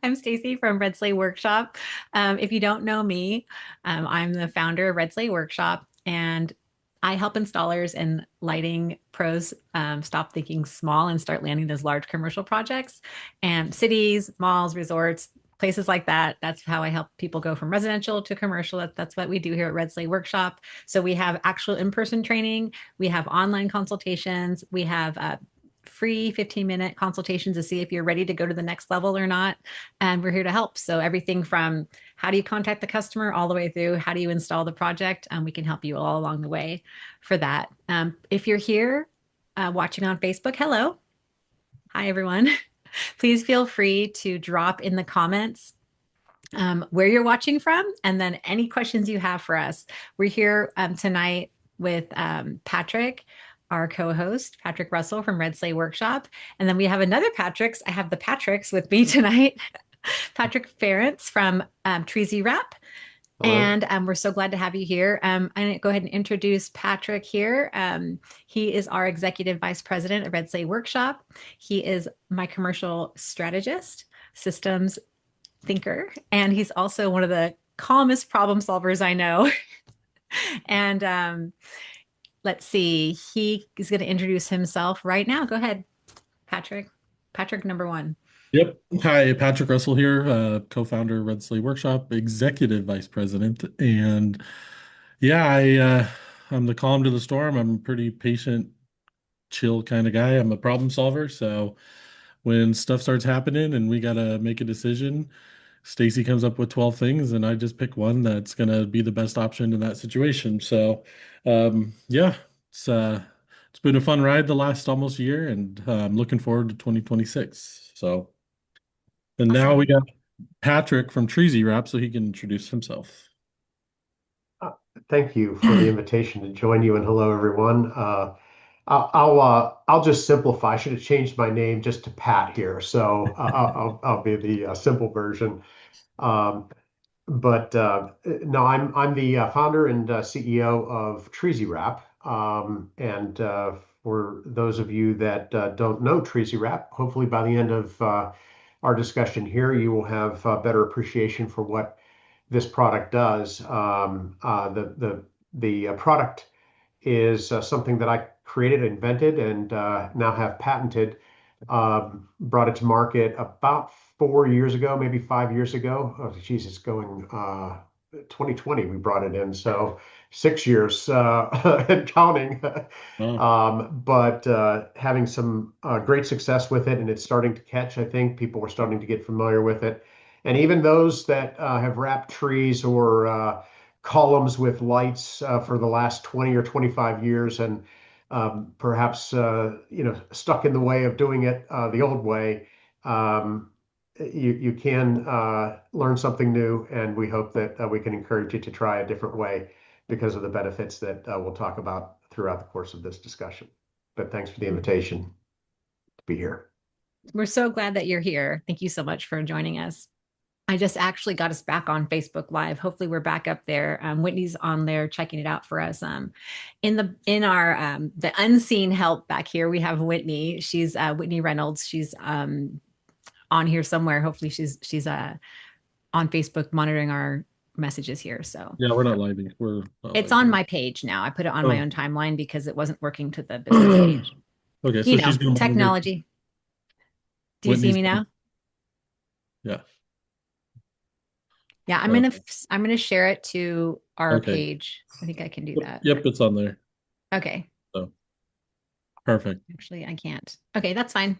I'm Stacy from Red Sleigh Workshop. If you don't know me, I'm the founder of Red Sleigh Workshop, and I help installers and lighting pros stop thinking small and start landing those large commercial projects. And cities, malls, resorts, places like that. That's how I help people go from residential to commercial. That's what we do here at Red Sleigh Workshop. So we have actual in-person training, we have online consultations, we have free 15-minute consultations to see if you're ready to go to the next level or not. And we're here to help. So everything from how do you contact the customer all the way through how do you install the project, we can help you all along the way for that. If you're here watching on Facebook, hello. Hi, everyone. Please feel free to drop in the comments where you're watching from and then any questions you have for us. We're here tonight with Patrick, our co-host, Patrick Russell from Red Sleigh Workshop. And then we have another Patrick's. I have the Patricks with me tonight. Patrick Ference from Treasy Wrap. Hello. And we're so glad to have you here. I'm going to go ahead and introduce Patrick here. He is our Executive Vice President of Red Sleigh Workshop. He is my commercial strategist, systems thinker, and he's also one of the calmest problem solvers I know. And let's see, he is going to introduce himself right now. Go ahead, Patrick. Patrick, number one. Yep. Hi, Patrick Russell here, co-founder of Red Sleigh Workshop, executive vice president. And yeah, I'm the calm to the storm. I'm a pretty patient, chill kind of guy. I'm a problem solver. So when stuff starts happening and we gotta make a decision, Stacy comes up with 12 things and I just pick one that's gonna be the best option in that situation. So yeah, it's been a fun ride the last almost year, and I'm looking forward to 2026. So. And now we Awesome. got Patrick from Treasy Wrap, so he can introduce himself. Uh, Thank you for the invitation to join you, and hello, everyone. I'll just simplify. I should have changed my name just to Pat here, so I'll be the simple version. Um, but no, I'm the founder and CEO of Treasy Wrap. And for those of you that don't know Treasy Wrap, hopefully by the end of our discussion here, you will have better appreciation for what this product does. The product is something that I created, invented, and now have patented. Brought it to market about 4 years ago, maybe 5 years ago. Oh, geez, it's going 2020. We brought it in, so 6 years and counting. Oh, But having some great success with it, and it's starting to catch. I think people are starting to get familiar with it, and even those that have wrapped trees or columns with lights for the last 20 or 25 years, and perhaps stuck in the way of doing it the old way. Um, you can learn something new, and we hope that we can encourage you to try a different way because of the benefits that we'll talk about throughout the course of this discussion. But thanks for the invitation to be here. We're so glad that you're here. Thank you so much for joining us. I just actually got us back on Facebook Live. Hopefully, we're back up there. Whitney's on there checking it out for us. In our the unseen help back here, we have Whitney. She's Whitney Reynolds. She's on here somewhere. Hopefully, she's on Facebook monitoring our messages here. So yeah, we're not live. We're not it's live on here. my page now. I put it on my Oh, own timeline because it wasn't working to the business page. okay. You So she's know, gonna monitor. technology. Do you see Whitney's me gonna, now? yeah. Yeah, Okay. I'm gonna share it to our Okay. page. I think I can do Yep, that. yep, it's on there. Okay. So perfect. Actually, I can't. Okay, that's fine.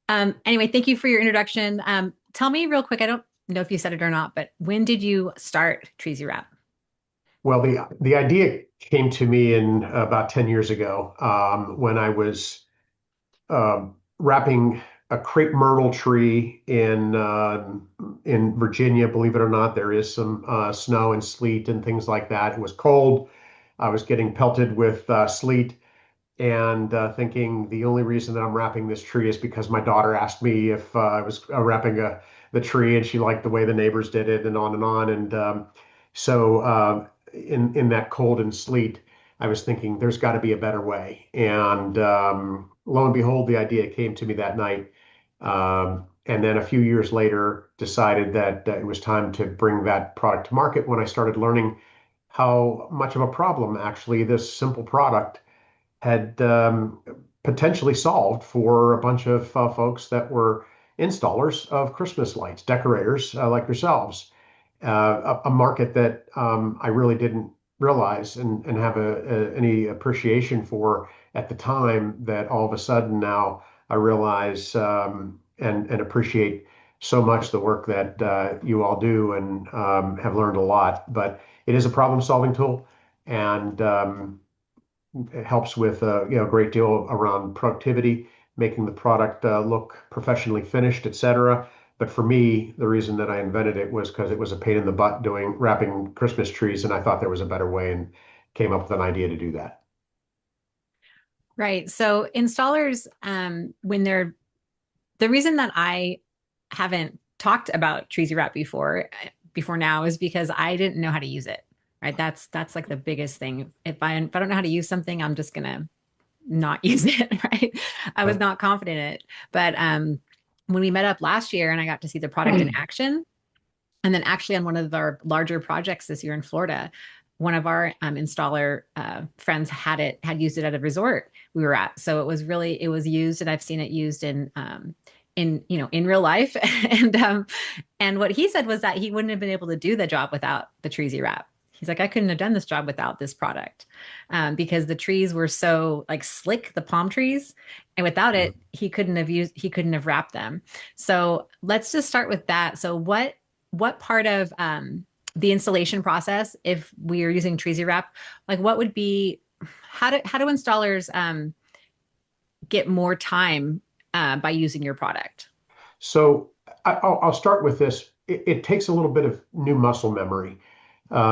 Anyway, thank you for your introduction. Tell me real quick, I don't know if you said it or not, but when did you start Treasy Wrap? Well, the idea came to me in about 10 years ago when I was wrapping a crepe myrtle tree in Virginia. Believe it or not, there is some snow and sleet and things like that. It was cold. I was getting pelted with sleet, and thinking the only reason that I'm wrapping this tree is because my daughter asked me if I was wrapping the tree, and she liked the way the neighbors did it, and on and on. And so in that cold and sleet, I was thinking there's got to be a better way. And lo and behold, the idea came to me that night. And then a few years later, decided that it was time to bring that product to market when I started learning how much of a problem actually this simple product had potentially solved for a bunch of folks that were installers of Christmas lights, decorators like yourselves, a market that I really didn't realize and have any appreciation for at the time that all of a sudden now I realize and appreciate so much the work that you all do and have learned a lot. But it is a problem-solving tool, and it helps with a great deal around productivity, making the product look professionally finished, etc. But for me, the reason that I invented it was because it was a pain in the butt doing wrapping Christmas trees, and I thought there was a better way and came up with an idea to do that. Right. So installers, when they're the reason that I haven't talked about Treesy Wrap before now is because I didn't know how to use it. Right. That's like the biggest thing. If I don't know how to use something, I'm just gonna not use it. Right. I was Right. not confident in it. But when we met up last year and I got to see the product in action, and then actually on one of our larger projects this year in Florida, one of our installer friends had used it at a resort we were at. So it was used, and I've seen it used in real life. And what he said was that he wouldn't have been able to do the job without the Treesy Wrap. He's like, I couldn't have done this job without this product, because the trees were so like slick, the palm trees, and without it, he couldn't have wrapped them. So let's just start with that. So what part of the installation process, if we are using Treesy Wrap, like what would be how do installers get more time by using your product? So I'll start with this. It takes a little bit of new muscle memory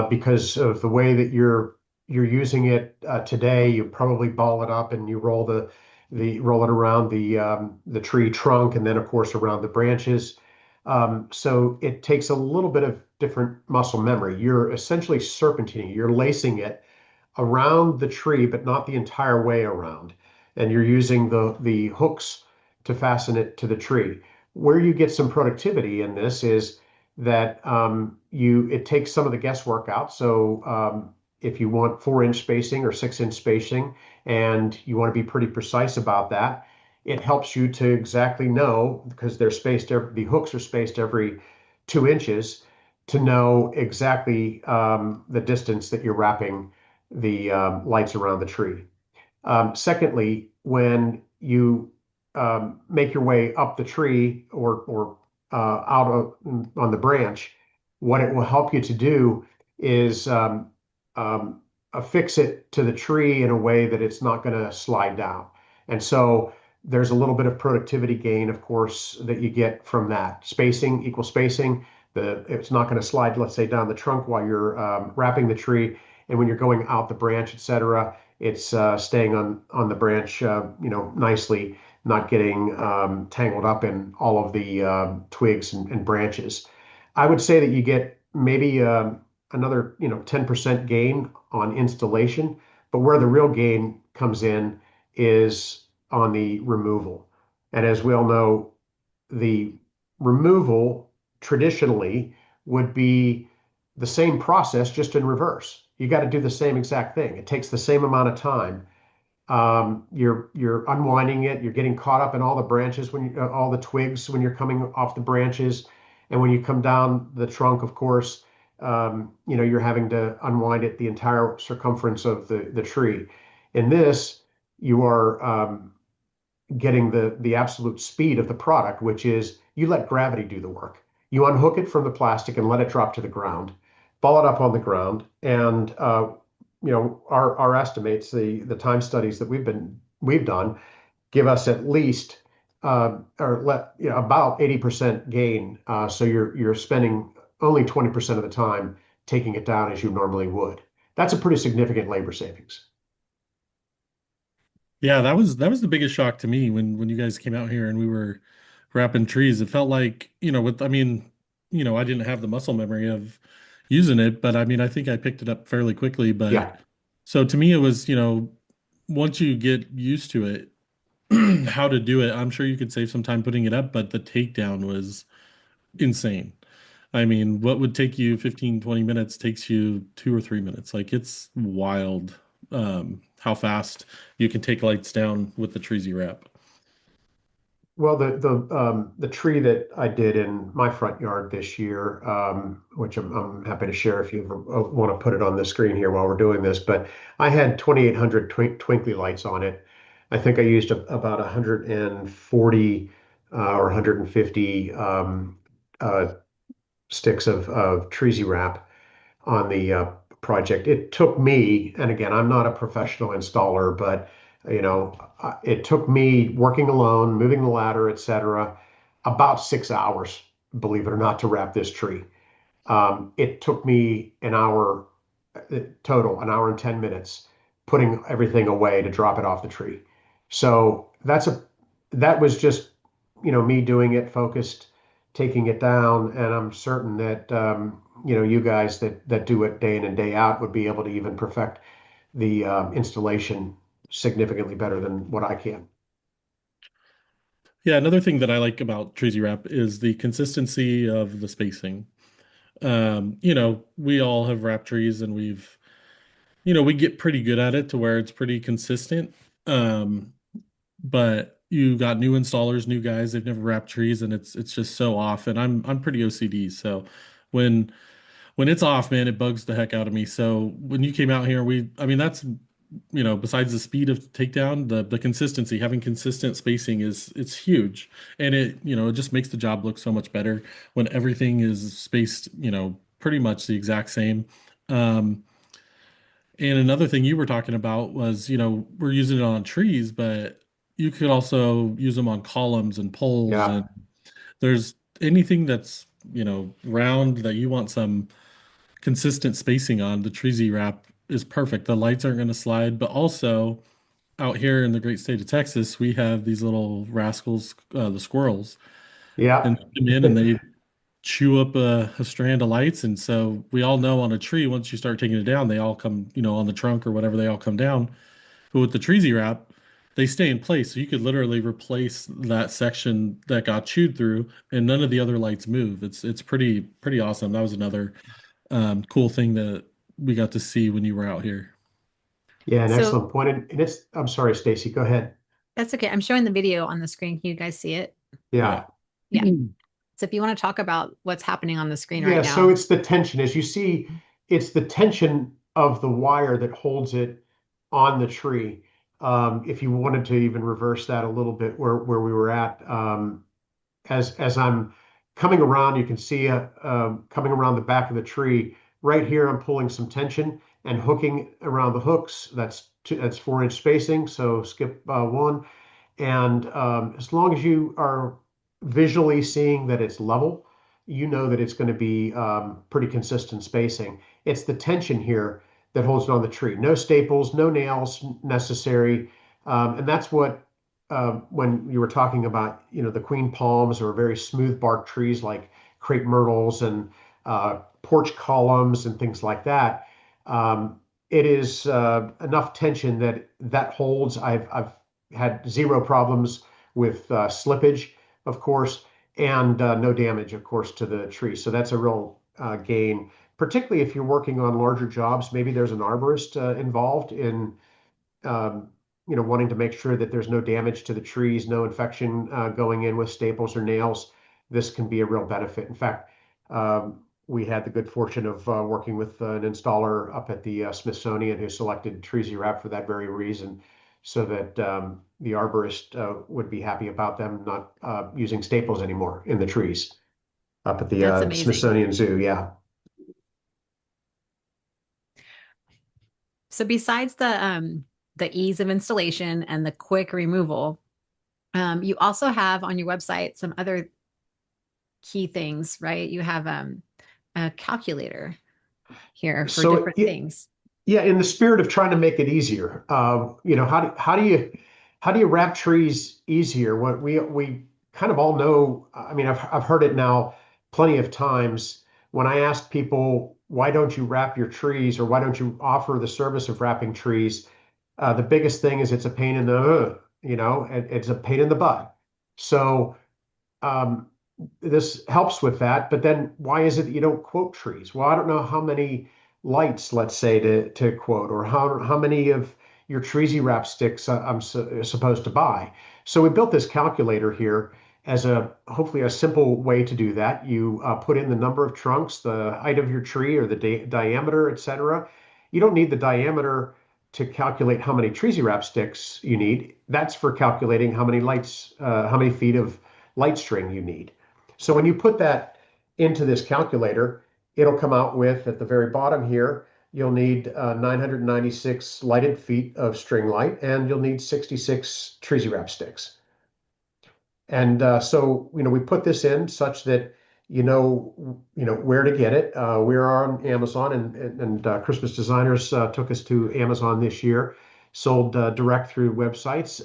because of the way that you're using it today. You probably ball it up and you roll it around the tree trunk and then of course around the branches. So it takes a little bit of different muscle memory. You're essentially serpentining. You're lacing it around the tree, but not the entire way around. And you're using the hooks to fasten it to the tree. Where you get some productivity in this is that you it takes some of the guesswork out. So if you want 4-inch spacing or 6-inch spacing, and you want to be pretty precise about that, it helps you to exactly know because the hooks are spaced every 2 inches to know exactly the distance that you're wrapping the lights around the tree. Secondly, when you make your way up the tree or on the branch, what it will help you to do is affix it to the tree in a way that it's not going to slide down. And so there's a little bit of productivity gain, of course, that you get from that. Spacing, equal spacing. It's not going to slide, let's say, down the trunk while you're wrapping the tree. And when you're going out the branch, etc., it's staying on the branch, nicely, not getting tangled up in all of the twigs and branches. I would say that you get maybe another 10% gain on installation, but where the real gain comes in is on the removal. And as we all know, the removal traditionally would be the same process, just in reverse. You got to do the same exact thing. It takes the same amount of time. You're unwinding it. You're getting caught up in all the branches all the twigs when you're coming off the branches, and when you come down the trunk, of course, you're having to unwind it the entire circumference of the tree. In this, you are getting the absolute speed of the product, which is you let gravity do the work. You unhook it from the plastic and let it drop to the ground, ball it up on the ground, and our estimates, the time studies that we've done, give us at least about 80% gain. So you're spending only 20% of the time taking it down as you normally would. That's a pretty significant labor savings. Yeah, that was the biggest shock to me when you guys came out here and we were wrapping trees. It felt like, with I mean, I didn't have the muscle memory of using it, but I mean, I think I picked it up fairly quickly. But Yeah. so to me, it was, once you get used to it, how to do it. I'm sure you could save some time putting it up, but the takedown was insane. I mean, what would take you 15, 20 minutes takes you 2 or 3 minutes. Like it's wild how fast you can take lights down with the trees you wrap. Well, the tree that I did in my front yard this year, which I'm happy to share if you want to put it on the screen here while we're doing this, but I had 2,800 twinkly lights on it. I think I used about 140 or 150 sticks of treesy wrap on the project. It took me, and again, I'm not a professional installer, but it took me working alone, moving the ladder, etc., about 6 hours, believe it or not, to wrap this tree. It took me an hour total, an hour and 10 minutes, putting everything away to drop it off the tree. So that was just, me doing it, focused, taking it down, and I'm certain that you guys that do it day in and day out would be able to even perfect the installation significantly better than what I can. Yeah, another thing that I like about Treesy Wrap is the consistency of the spacing. We all have wrap trees and we get pretty good at it to where it's pretty consistent. Um, but you got new installers, new guys, they've never wrapped trees and it's just so off. And I'm pretty OCD. So when when it's off, man, it bugs the heck out of me. So when you came out here, I mean, that's, besides the speed of takedown, the consistency, having consistent spacing it's huge. And it just makes the job look so much better when everything is spaced, pretty much the exact same. Um, and another thing you were talking about was, we're using it on trees, but you could also use them on columns and poles. Yeah, And there's anything that's, round that you want some consistent spacing on, the Treesy wrap is perfect. The lights aren't going to slide, but also out here in the great state of Texas, we have these little rascals, the squirrels, yeah, and they come in and they chew up a strand of lights. And so we all know on a tree, once you start taking it down, they all come, on the trunk or whatever, they all come down. But with the Treesy wrap, they stay in place. So you could literally replace that section that got chewed through, and none of the other lights move. It's pretty awesome. That was another cool thing that we got to see when you were out here. yeah. An So excellent point. And I'm sorry, Stacy, go ahead. that's okay. I'm showing the video on the screen. Can you guys see it? Yeah. Yeah. Yeah. So if you want to talk about what's happening on the screen right Yeah, so now, it's the tension. As you see, it's the tension of the wire that holds it on the tree. If you wanted to even reverse that a little bit where we were at, as I'm coming around, you can see coming around the back of the tree. Right here, I'm pulling some tension and hooking around the hooks. That's 4-inch spacing, so skip one. And as long as you are visually seeing that it's level, you know that it's going to be pretty consistent spacing. It's the tension here that holds it on the tree. No staples, no nails necessary. And that's what, when you were talking about, the queen palms or very smooth bark trees like crepe myrtles and porch columns and things like that, it is enough tension that holds. I've had zero problems with slippage, of course, and no damage, of course, to the tree. So that's a real gain, particularly if you're working on larger jobs. Maybe there's an arborist involved in, um, wanting to make sure that there's no damage to the trees, no infection going in with staples or nails. This can be a real benefit. In fact, we had the good fortune of working with an installer up at the Smithsonian who selected Treesy Wrap for that very reason, so that the arborist would be happy about them not using staples anymore in the trees up at the that's amazing. Smithsonian Zoo. Yeah. So besides the ease of installation and the quick removal, you also have on your website some other key things, right? You have a calculator here for So different things. yeah, in the spirit of trying to make it easier, how do you wrap trees easier? What we kind of all know. I mean, I've heard it now plenty of times when I ask people, why don't you wrap your trees, or why don't you offer the service of wrapping trees? The biggest thing is it's a pain in the it's a pain in the butt. So um, this helps with that. But then why is it that you don't quote trees? Well, I don't know how many lights, let's say, to quote, or how many of your treesy wrap sticks I'm supposed to buy. So we built this calculator here as a hopefully a simple way to do that. You put in the number of trunks, the height of your tree, or the diameter, etc. You don't need the diameter to calculate how many treesy wrap sticks you need. That's for calculating how many lights, how many feet of light string you need. So when you put that into this calculator, it'll come out with, at the very bottom here, you'll need 996 lighted feet of string light, and you'll need 66 treesy wrap sticks. And so, we put this in such that where to get it. We're on Amazon, and Christmas Designers took us to Amazon this year, sold direct through websites,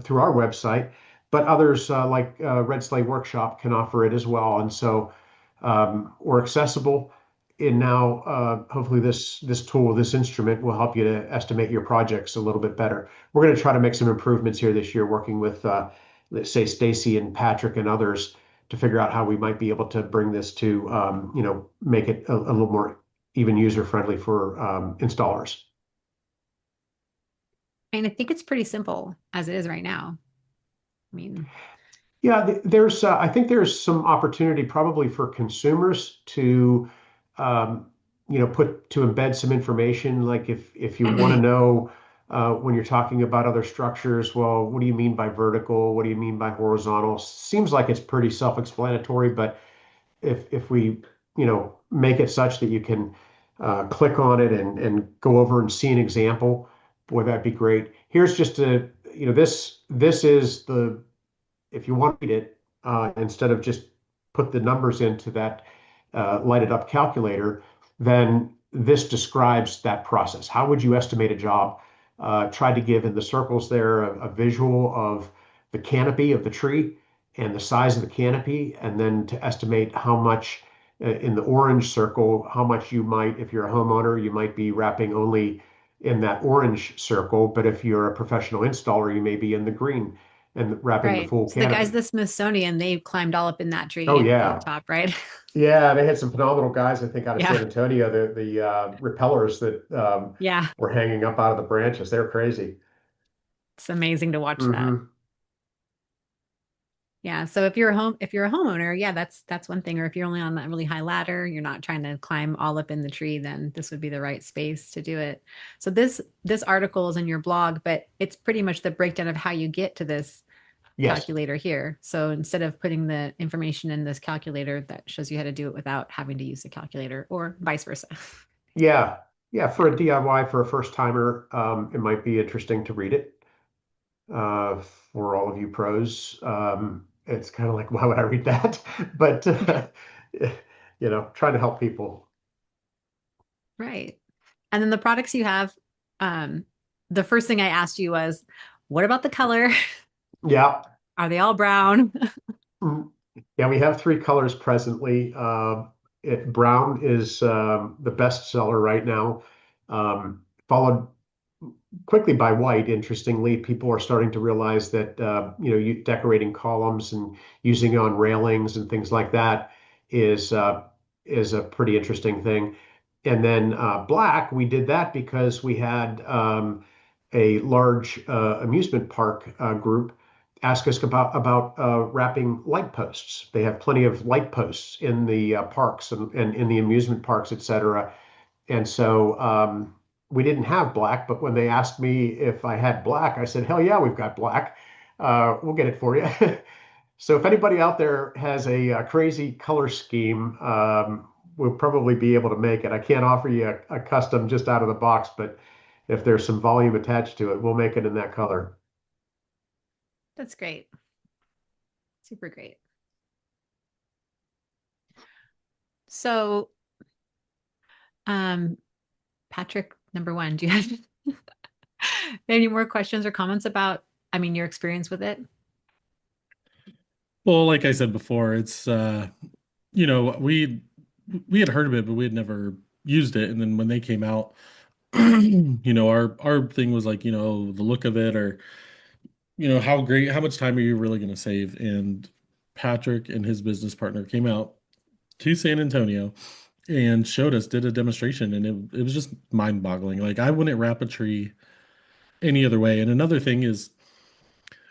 through our website, but others like Red Sleigh Workshop can offer it as well. And so we're accessible. And now, hopefully, this tool, this instrument, will help you to estimate your projects a little bit better. We're going to try to make some improvements here this year, working with let's say Stacy and Patrick and others to figure out how we might be able to bring this to, make it a little more even user friendly for installers. And I think it's pretty simple as it is right now. I mean, Yeah, there's I think there's some opportunity probably for consumers to um, put to embed some information. Like if you want to know when you're talking about other structures, well, what do you mean by vertical? What do you mean by horizontal? Seems like it's pretty self-explanatory, but if we make it such that you can click on it and go over and see an example, boy, that'd be great. Here's just a this is the if you want to read it, instead of just put the numbers into that lighted up calculator, then this describes that process. How would you estimate a job? Try to give in the circles there a visual of the canopy of the tree and the size of the canopy, and then to estimate how much in the orange circle, how much you might, if you're a homeowner, you might be wrapping only in that orange circle, but if you're a professional installer, you may be in the green and wrapping the right. full So the guys, canopy. the Smithsonian, they climbed all up in that Oh tree at the yeah, top, right? yeah. They had some phenomenal guys, I think, out of Yeah. San Antonio. The repellers that Yeah. were hanging up out of the branches, they're crazy. It's amazing to watch that. Hmm. Yeah. So if you're a homeowner, yeah, that's one thing. Or if you're only on that really high ladder, you're not trying to climb all up in the tree, then this would be the right space to do it. So this article is in your blog, but it's pretty much the breakdown of how you get to this Yes. calculator here. So instead of putting the information in this calculator, that shows you how to do it without having to use the calculator, or vice versa. Yeah. Yeah. For Yeah. a DIY, for a first timer, it might be interesting to read it. For all of you pros, it's kind of like, why would I read that? But trying to help people. Right. And then the products you have, um, the first thing I asked you was, what about the color? Yeah. Are they all brown? Mm. Yeah, we have three colors presently. Brown is the best seller right now, followed quickly by white. Interestingly, people are starting to realize that decorating columns and using it on railings and things like that is uh, is a pretty interesting thing. And then black, we did that because we had a large amusement park group ask us about wrapping light posts. They have plenty of light posts in the parks and in the amusement parks, etc. And so we didn't have black, but when they asked me if I had black, I said, hell yeah, we've got black. We'll get it for you. So if anybody out there has a crazy color scheme, we'll probably be able to make it. I can't offer you a custom just out of the box, but if there's some volume attached to it, we'll make it in that color. That's great. Super great. So, um, Patrick, number one, do you have any more questions or comments about, I mean, your experience with it? Well, like I said before, it's you know, we had heard of it, but we had never used it. And then when they came out, our thing was like, the look of it, or how much time are you really going to save? And Patrick and his business partner came out to San Antonio and showed us, did a demonstration, and it was just mind-boggling. Like I wouldn't wrap a tree any other way. And another thing is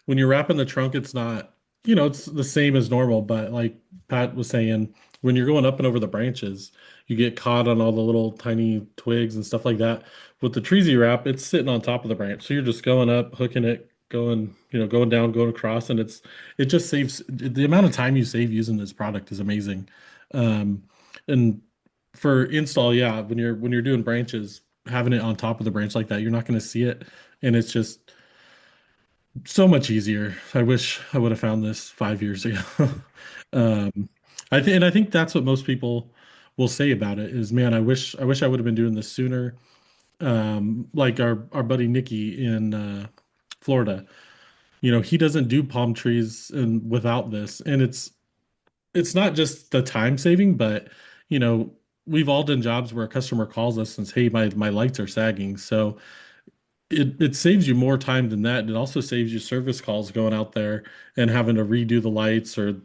when you're wrapping the trunk, it's not, it's the same as normal, but like Pat was saying, when you're going up and over the branches, you get caught on all the little tiny twigs and stuff like that. With the treesy wrap, it's sitting on top of the branch. So you're just going up, hooking it, going down, going across, and it just saves the amount of time you save using this product is amazing. And for install, yeah, when you're doing branches, having it on top of the branch like that, you're not going to see it, and it's just so much easier. I wish I would have found this 5 years ago. Um, I think that's what most people will say about it is, man, I wish I would have been doing this sooner. Like our buddy Nikki in Florida, he doesn't do palm trees and without this, and it's not just the time saving, but you know, we've all done jobs where a customer calls us and says, "Hey, my lights are sagging," so it saves you more time than that. And it also saves you service calls going out there and having to redo the lights or,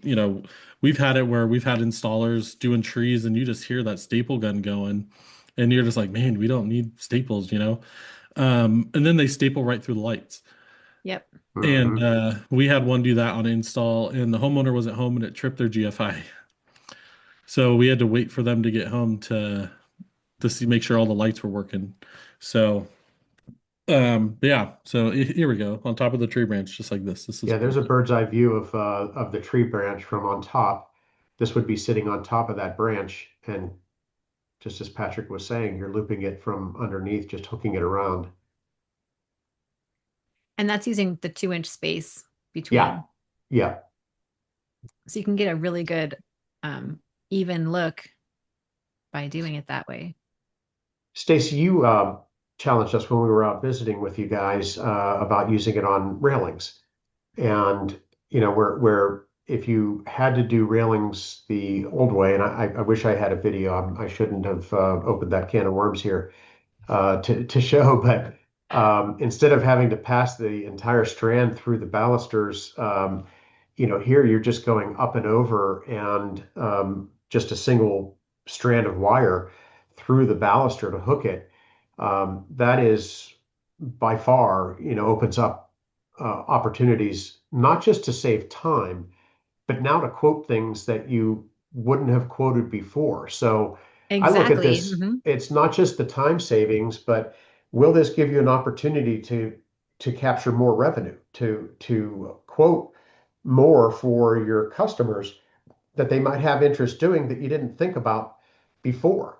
we've had it where we've had installers doing trees and you just hear that staple gun going and you're just like, man, we don't need staples. And then they staple right through the lights. Yep. And Hmm. we had one do that on install and the homeowner wasn't home and it tripped their GFI. So we had to wait for them to get home to see make sure all the lights were working. So yeah, so here we go on top of the tree branch, just like this. This is Yeah, there's a perfect. bird's eye view of the tree branch from on top. This would be sitting on top of that branch, and just as Patrick was saying, you're looping it from underneath, just hooking it around. And that's using the 2 inch space Yeah, between. yeah. So you can get a really good um, even look by doing it that way. Stacy, you challenged us when we were out visiting with you guys about using it on railings. And where if you had to do railings the old way, and I wish I had a video. I shouldn't have opened that can of worms here to show, but instead of having to pass the entire strand through the balusters, here you're just going up and over and just a single strand of wire through the baluster to hook it. That is by far, opens up opportunities not just to save time, but now to quote things that you wouldn't have quoted before. So I look at Exactly. this, it's not just the time savings, but will this give you an opportunity to capture more revenue, to quote more for your customers that they might have interest doing that you didn't think about before?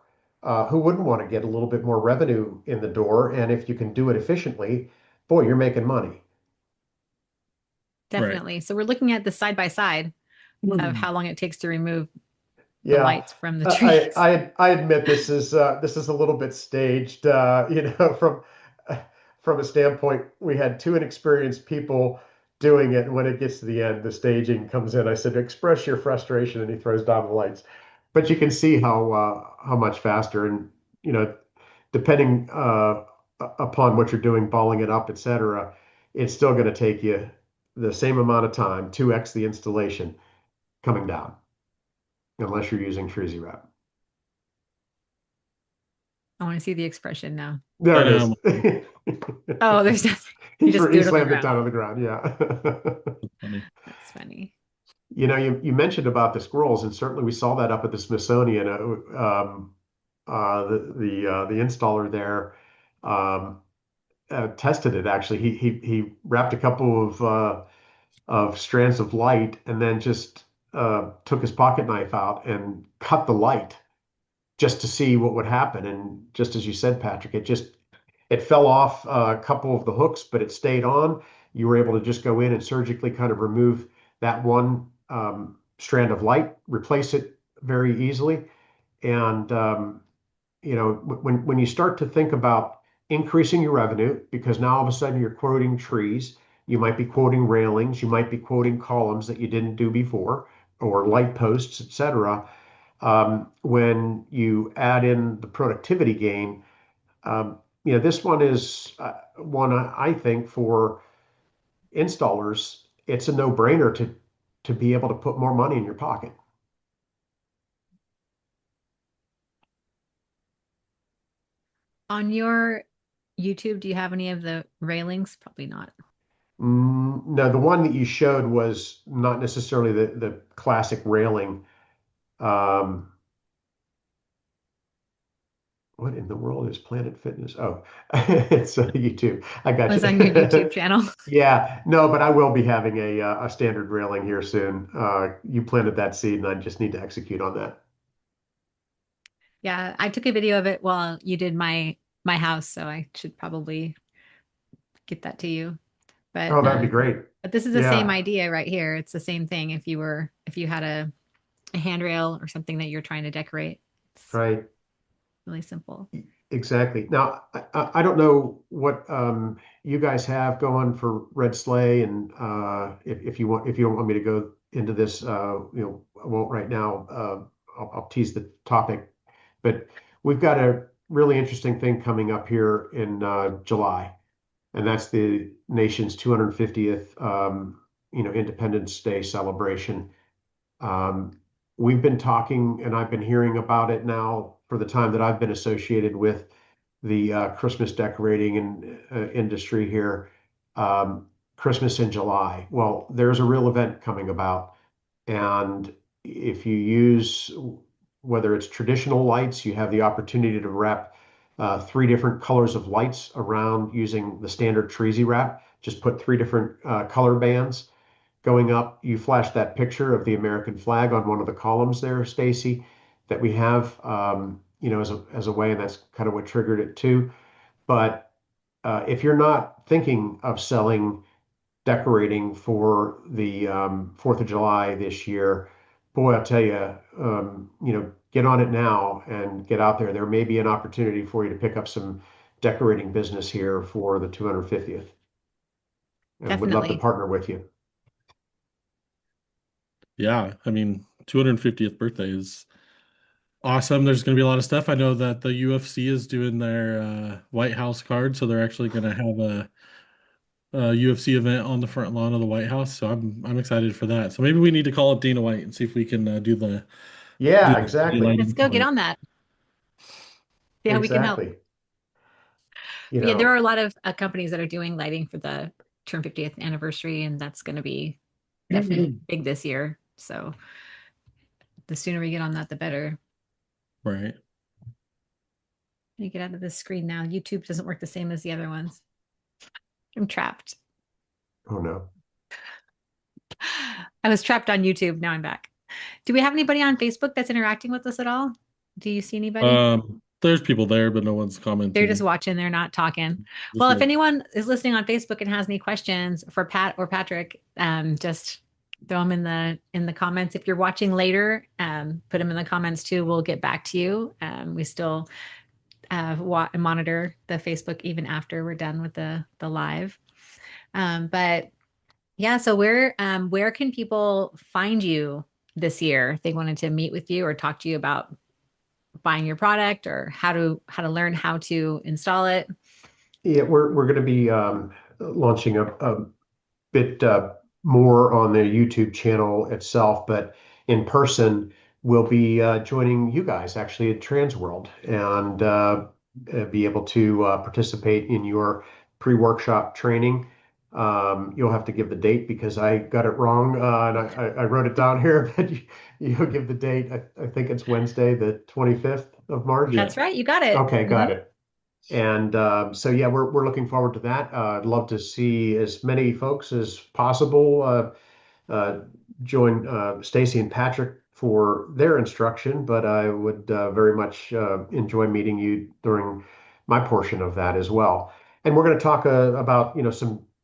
Who wouldn't want to get a little bit more revenue in the door? And if you can do it efficiently, boy, you're making money. Right. Definitely. So we're looking at the side by side of Mm. how long it takes to remove the Yeah, lights from the I trees. I I admit this is a little bit staged. From a standpoint, we had two inexperienced people doing it, and when it gets to the end, the staging comes in. I said, "Express your frustration," and he throws down the lights. But you can see how much faster, and you know, depending upon what you're doing, balling it up, etc., it's still going to take you the same amount of time, 2x the installation coming down, unless you're using Treesy Wrap. I want to see the expression now. There I it know. is. Oh, there's nothing. You just threw He it on the slammed it ground. down on the ground. Yeah. Funny. That's funny. You mentioned about the squirrels, and certainly we saw that up at the Smithsonian. The installer there um, tested it. Actually, he wrapped a couple of strands of light, and then just took his pocket knife out and cut the light just to see what would happen. And just as you said, Patrick, it fell off a couple of the hooks, but it stayed on. You were able to just go in and surgically kind of remove that one strand of light, replace it very easily. And when you start to think about increasing your revenue, because now all of a sudden you're quoting trees, you might be quoting railings, you might be quoting columns that you didn't do before, or light posts, etc. When you add in the productivity gain, this one is one I think for installers, it's a no-brainer to be able to put more money in your pocket. On your YouTube, do you have any of the railings? Probably not. No, the one that you showed was not necessarily the classic railing. Um, what in the world is Planet Fitness? Oh, it's YouTube. I It got was on your you. YouTube channel. Yeah, no, but I will be having a standard railing here soon. You planted that seed, and I just need to execute on that. Yeah, I took a video of it while you did my house, so I should probably get that to you. But Oh, that'd be great. but this is the same Yeah, idea right here. It's the same thing if you had a handrail or something that you're trying to decorate. It's right. really simple. Exactly. Now, I don't know what you guys have going for Red Sleigh, and if you don't want me to go into this, I won't right now. I'll tease the topic, but we've got a really interesting thing coming up here in July, and that's the nation's 250th Independence Day celebration. Um, we've been talking, and I've been hearing about it now for the time that I've been associated with the Christmas decorating and industry here. Um, Christmas in July. Well, there's a real event coming about, and if you use whether it's traditional lights, you have the opportunity to wrap three different colors of lights around using the standard Treesy wrap. Just put three different color bands going up. You flash that picture of the American flag on one of the columns there, Stacy, that we have, as a way, and that's kind of what triggered it too. But if you're not thinking of selling decorating for the 4th of July this year, boy, I'll tell you, get on it now and get out there. There may be an opportunity for you to pick up some decorating business here for the 250th, and would love to Definitely. partner with you. Yeah, I mean, 250th birthday is awesome. There's going to be a lot of stuff. I know that the UFC is doing their White House card, so they're actually going to have a UFC event on the front lawn of the White House. So I'm excited for that. So maybe we need to call up Dana White and see if we can do Yeah, the exactly. Let's lighting go for get it. on that. See how we can help. Exactly. You But yeah, there are know, a lot of companies that are doing lighting for the turn 50th anniversary, and that's going to be definitely big this year. So the sooner we get on that, the better. Right. You get out of this screen now. YouTube doesn't work the same as the other ones. I'm trapped. oh no. I was trapped on YouTube. Now I'm back. Do we have anybody on Facebook that's interacting with us at all? Do you see anybody? There's people there, but no one's They're just commenting. watching, they're not talking. Just Well, if like, anyone is listening on Facebook and has any questions for Pat or Patrick, just throw them in the comments. If you're watching later, put them in the comments too. We'll get back to you. We still monitor the Facebook even after we're done with the live. But yeah, so where can people find you this year if they wanted to meet with you or talk to you about buying your product or how to learn how to install it? Yeah, we're going to be launching a bit more on the YouTube channel itself, but in person, we'll be joining you guys actually at Trans World and be able to participate in your pre-workshop training. You'll have to give the date because I got it wrong, and I wrote it down here, but you'll give the date. I think it's Wednesday, the 25th of March. yeah. That's right. You got it. Okay, got Mhm. it. And so, yeah, we're looking forward to that. I'd love to see as many folks as possible uh, join Stacy and Patrick for their instruction, but I would very much enjoy meeting you during my portion of that as well. And we're going to talk about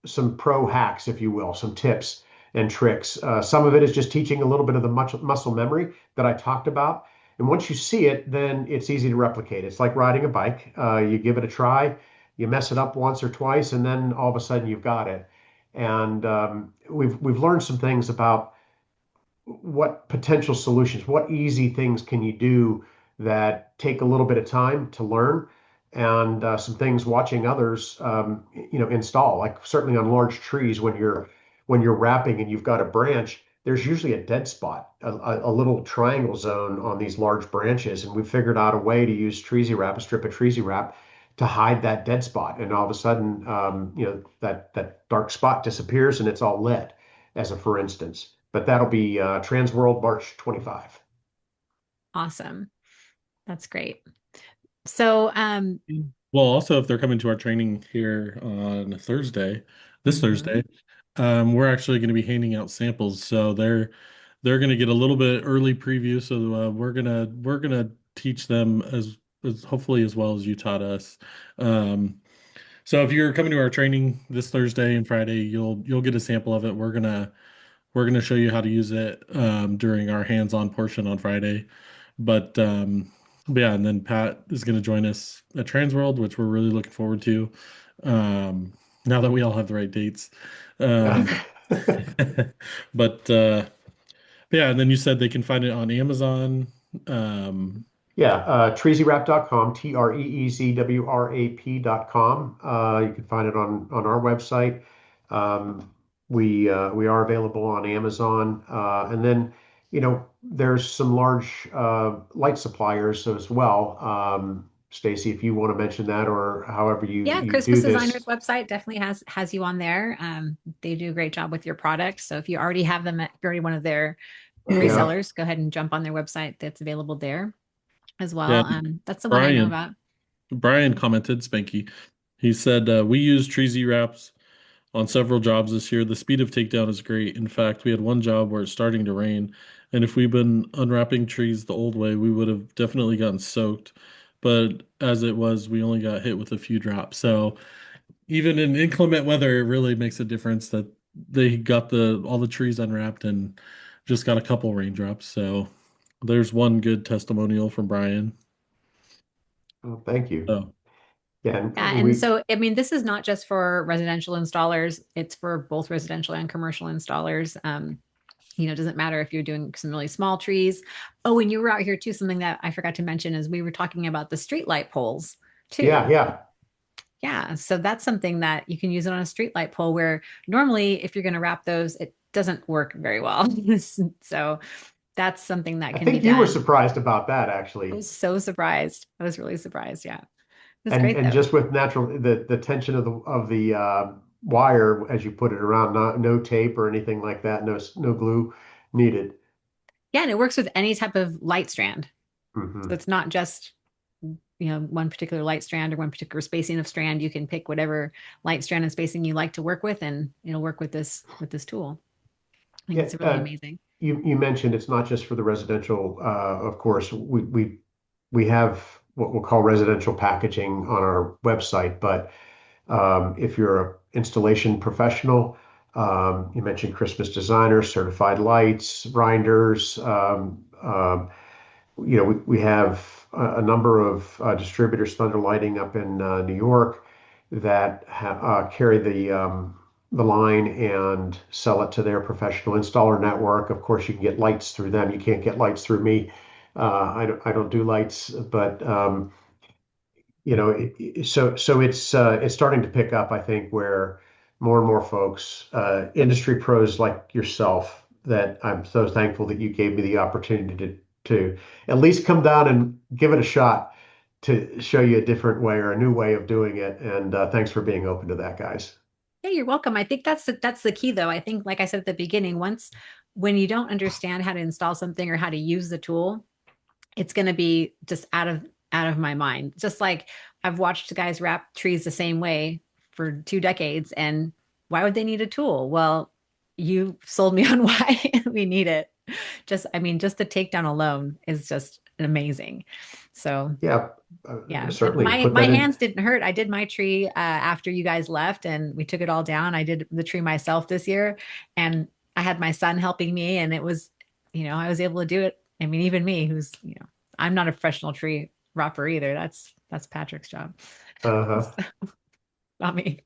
some pro hacks, if you will, some tips and tricks. Some of it is just teaching a little bit of the muscle memory that I talked about. And once you see it, then it's easy to replicate. It's like riding a bike. You give it a try, you mess it up once or twice, and then all of a sudden you've got it. And we've learned some things about what potential solutions, what easy things can you do that take a little bit of time to learn and some things watching others, install. Like certainly on large trees, when you're wrapping and you've got a branch, there's usually a dead spot, a little triangle zone on these large branches, and we figured out a way to use treesy wrap, a strip of treesy wrap, to hide that dead spot. And all of a sudden, that dark spot disappears and it's all lit, as a for instance. But that'll be Trans World March 25. Awesome. That's great. So, Well, also, if they're coming to our training here on Thursday, this mhm. Thursday, we're actually going to be handing out samples. So they're going to get a little bit early preview. So we're gonna teach them as hopefully as well as you taught us. So if you're coming to our training this Thursday and Friday, you'll get a sample of it. We're gonna show you how to use it during our hands-on portion on Friday. But yeah, and then Pat is going to join us at Transworld, which we're really looking forward to. Now that we all have the right dates. Um, but yeah, and then you said they can find it on Amazon. Um, Yeah, treezywrap.com, treezwrap.com. You can find it on our website. We are available on Amazon, and then there's some large light suppliers as well. Stacy, if you want to mention that, or however Yeah, you do Christmas this. Designer's website definitely has you on there. They do a great job with your products. So if you already have them, if you're already one of their Yeah, resellers, go ahead and jump on their website. That's available there as yeah, well. That's the one I know Brian about. Brian commented, Spanky. He said we use Treesy wraps on several jobs this year. The speed of takedown is great. In fact, we had one job where it's starting to rain, and if we'd been unwrapping trees the old way, we would have definitely gotten soaked. But as it was, we only got hit with a few drops. So even in inclement weather, it really makes a difference that they got the all the trees unwrapped and just got a couple raindrops. So there's one good testimonial from Brian. well, thank you. So Yeah, Yeah, and and we so I mean, this is not just for residential installers; it's for both residential and commercial installers. It doesn't matter if you're doing some really small trees. Oh, and you were out here too. Something that I forgot to mention is we were talking about the street light poles yeah, too. yeah. Yeah, so that's something that you can use it on a street light pole where normally if you're going to wrap those, it doesn't work very well. So that's something that I can be think you were done. surprised about that I actually. was so surprised. I was really surprised. Yeah. That's great And though. just with natural the tension of the wire as you put it around, no tape or anything like that, no glue needed. Yeah, and it works with any type of light strand. So Hmm. it's not just one particular light strand or one particular spacing of strand. You can pick whatever light strand and spacing you like to work with, and it'll work with this tool. I think Yeah, it's really amazing. you mentioned it's not just for the residential. Of course, we have what we'll call residential packaging on our website, but if you're an installation professional, you mentioned Christmas designers, certified lights, grinders. We have a number of distributors, Thunder Lighting up in New York, that carry the line and sell it to their professional installer network. Of course, you can get lights through them. You can't get lights through me. I don't do lights, but so it's starting to pick up, I think, where more and more folks, industry pros like yourself, that I'm so thankful that you gave me the opportunity to at least come down and give it a shot to show you a different way or a new way of doing it. And thanks for being open to that, guys. Yeah, you're welcome. I think that's the key though. I think, like I said at the beginning, once when you don't understand how to install something or how to use the tool, it's going to be just out of my mind. Just like I've watched guys wrap trees the same way for 2 decades, and why would they need a tool? Well, you sold me on why we need it. Just the takedown alone is just amazing. So Yeah, yeah, and certainly my put my that in. hands didn't hurt. I did my tree after you guys left, and we took it all down. I did the tree myself this year, and I had my son helping me, and it was, I was able to do it. I mean, even me, who's, I'm not a professional tree robber either. That's Patrick's job, Uh-huh. not me.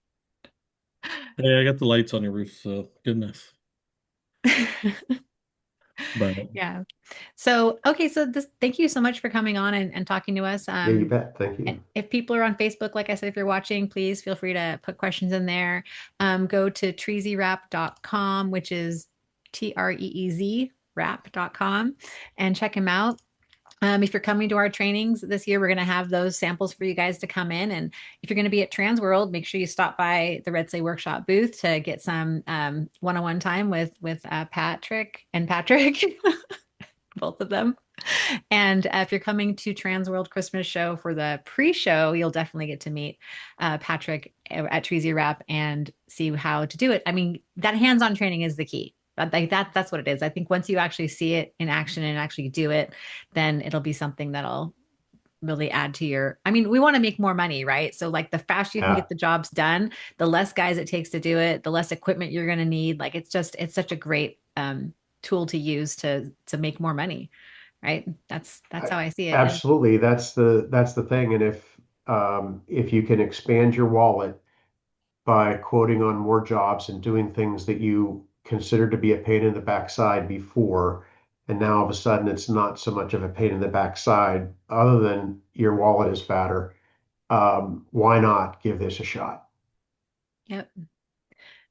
hey, I got the lights on your roof, so goodness. But Yeah. So, okay, so this thank you so much for coming on and talking to us. Yeah, you bet. Thank And you. if people are on Facebook, like I said, if you're watching, please feel free to put questions in there. Go to treezywrap.com, which is TREEZ wrap.com, and check him out. If you're coming to our trainings this year, we're going to have those samples for you guys to come in. And if you're going to be at Transworld, make sure you stop by the Red Sleigh Workshop booth to get some one-on-one time with Patrick and Patrick, both of them. And if you're coming to Transworld Christmas Show for the pre-show, you'll definitely get to meet Patrick at Treasy Wrap and see how to do it. I mean, that hands-on training is the key. That's what it is. I think once you actually see it in action and actually do it, then it'll be something that'll really add to your. I mean, we want to make more money, right? So like the faster you can Yeah, get the jobs done, the less guys it takes to do it, the less equipment you're going to need. Like it's such a great tool to use to make more money, right? That's I- how I see it. And absolutely. That's the thing. And if you can expand your wallet by quoting on more jobs and doing things that you considered to be a pain in the backside before, and now all of a sudden it's not so much of a pain in the backside, other than your wallet is fatter. Why not give this a shot? yep,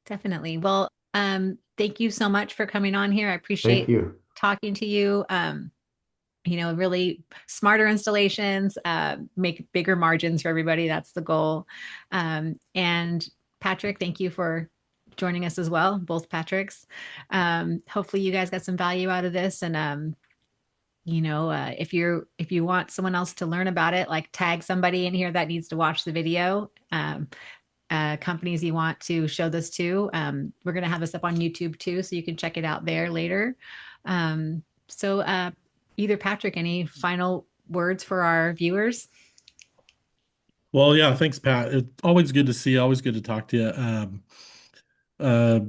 definitely. Well, thank you so much for coming on here. I Thank appreciate you. talking to you. Really smarter installations, make bigger margins for everybody. That's the goal. And Patrick, thank you for joining us as well, both Patricks. Hopefully you guys got some value out of this. And if you want someone else to learn about it, like tag somebody in here that needs to watch the video. Companies you want to show this to. We're going to have this up on YouTube too, so you can check it out there later. So, either Patrick, any final words for our viewers? well, yeah, thanks, Pat. It's always good to see you, always good to talk to you. Uh,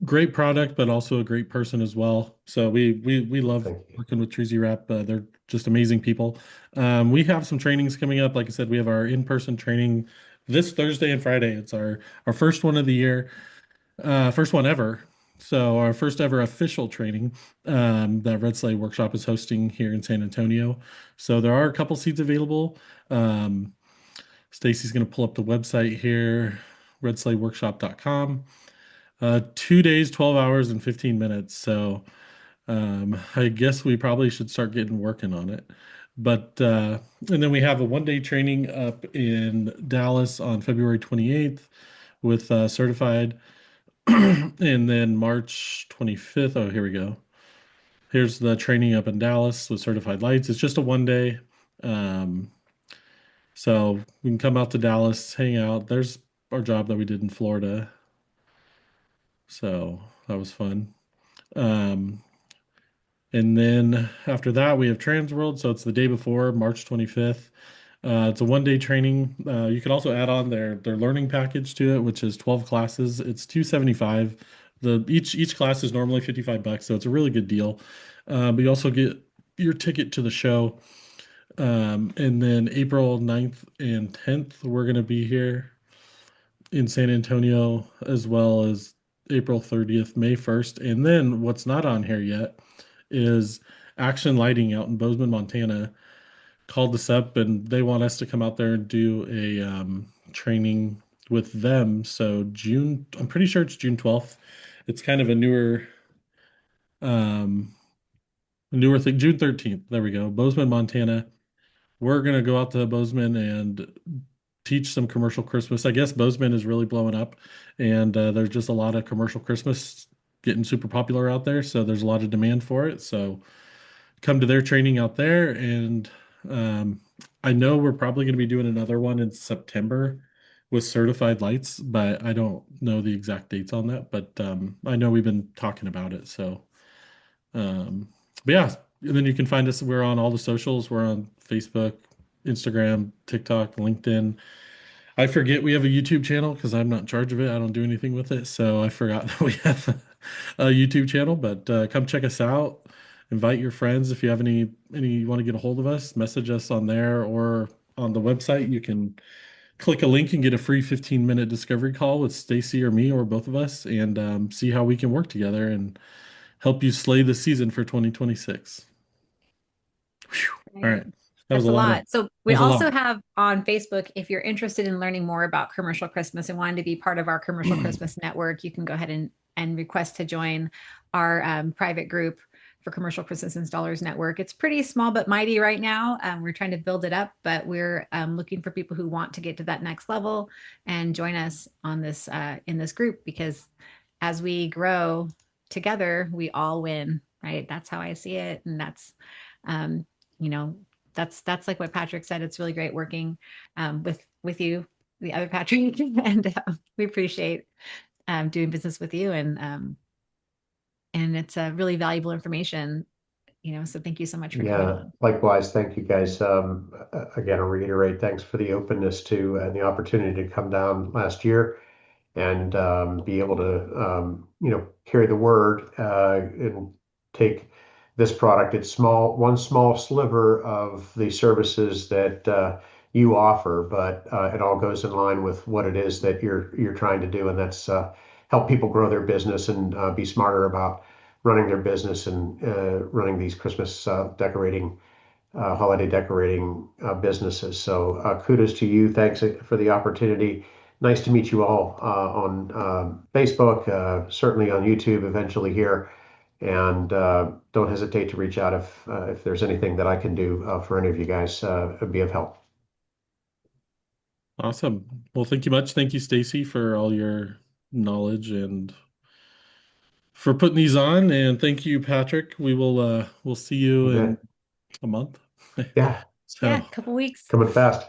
great product, but also a great person as well. So we love Thank you. working with Treasy Wrap. They're just amazing people. We have some trainings coming up. Like I said, we have our in-person training this Thursday and Friday. It's our first one of the year, first one ever. So our first ever official training that Red Sleigh Workshop is hosting here in San Antonio. So there are a couple seats available. Um, Stacy's going to pull up the website here, redsleighworkshop.com. 2 days, 12 hours, and 15 minutes. So I guess we probably should start getting working on it. But and then we have a 1 day training up in Dallas on February 28th with certified, and then March 25th. Oh, here we go. Here's the training up in Dallas with certified lights. It's just a 1 day. Um, so we can come out to Dallas, hang out. There's our job that we did in Florida. So that was fun. Um, And then after that, we have Transworld. So it's the day before, March 25th. It's a 1 day training. You can also add on their learning package to it, which is 12 classes. It's 275. Each class is normally $55, so it's a really good deal. But you also get your ticket to the show. And then April 9th and 10th, we're going to be here in San Antonio, as well as April 30th, May 1st. And then what's not on here yet is Action Lighting out in Bozeman, Montana. Called us up and they want us to come out there and do a training with them. So June, I'm pretty sure it's June 12th. It's kind of a um, newer thing. June 13th. There we go. Bozeman, Montana. We're gonna go out to Bozeman and teach some commercial Christmas. I guess Bozeman is really blowing up, and there's just a lot of commercial Christmas getting super popular out there. So there's a lot of demand for it. So come to their training out there, and um, I know we're probably going to be doing another one in September with certified lights, but I don't know the exact dates on that. But I know we've been talking about it. So, um, but yeah, and then you can find us. We're on all the socials. We're on Facebook, Instagram, TikTok, LinkedIn. I forget we have a YouTube channel because I'm not in charge of it. I don't do anything with it. So I forgot that we have a YouTube channel, but come check us out. Invite your friends if you have any you want to get a hold of us, message us on there or on the website. You can click a link and get a free 15-minute discovery call with Stacy or me or both of us and see how we can work together and help you slay the season for 2026. Whew. All right. Right. That was That's a a lot of, lot. So that we was a also lot. have on Facebook, if you're interested in learning more about commercial Christmas and wanting to be part of our commercial Christmas network, you can go ahead and request to join our private group for commercial Christmas installers network. It's pretty small but mighty right now. We're trying to build it up, but we're looking for people who want to get to that next level and join us on this in this group, because as we grow together, we all win, right? That's how I see it. And that's um, you know, that's like what Patrick said. It's really great working with you, the other Patrick, and we appreciate doing business with you, and it's really valuable information. So thank you so much for coming Yeah, on. likewise. Thank you guys. Again, I reiterate, thanks for the openness to and the opportunity to come down last year and be able to carry the word and take this product. It's one small sliver of the services that you offer, but it all goes in line with what it is that you're trying to do, and that's help people grow their business and be smarter about running their business and running these Christmas decorating holiday decorating businesses. So kudos to you. Thanks for the opportunity. Nice to meet you all on Facebook, certainly on YouTube, eventually here. And don't hesitate to reach out if there's anything that I can do for any of you guys. It'd be of help. Awesome. Well, thank you much. Thank you, Stacy, for all your knowledge and for putting these on. And thank you, Patrick. We'll see you You in bet. a month. Yeah, Yeah, So a couple weeks. coming fast.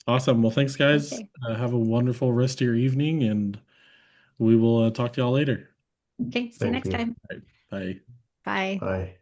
awesome. Well, thanks, guys. Okay. Have a wonderful rest of your evening, and we will talk to y'all later. Okay. See you Thank next you. time. All right, bye. Bye. Bye.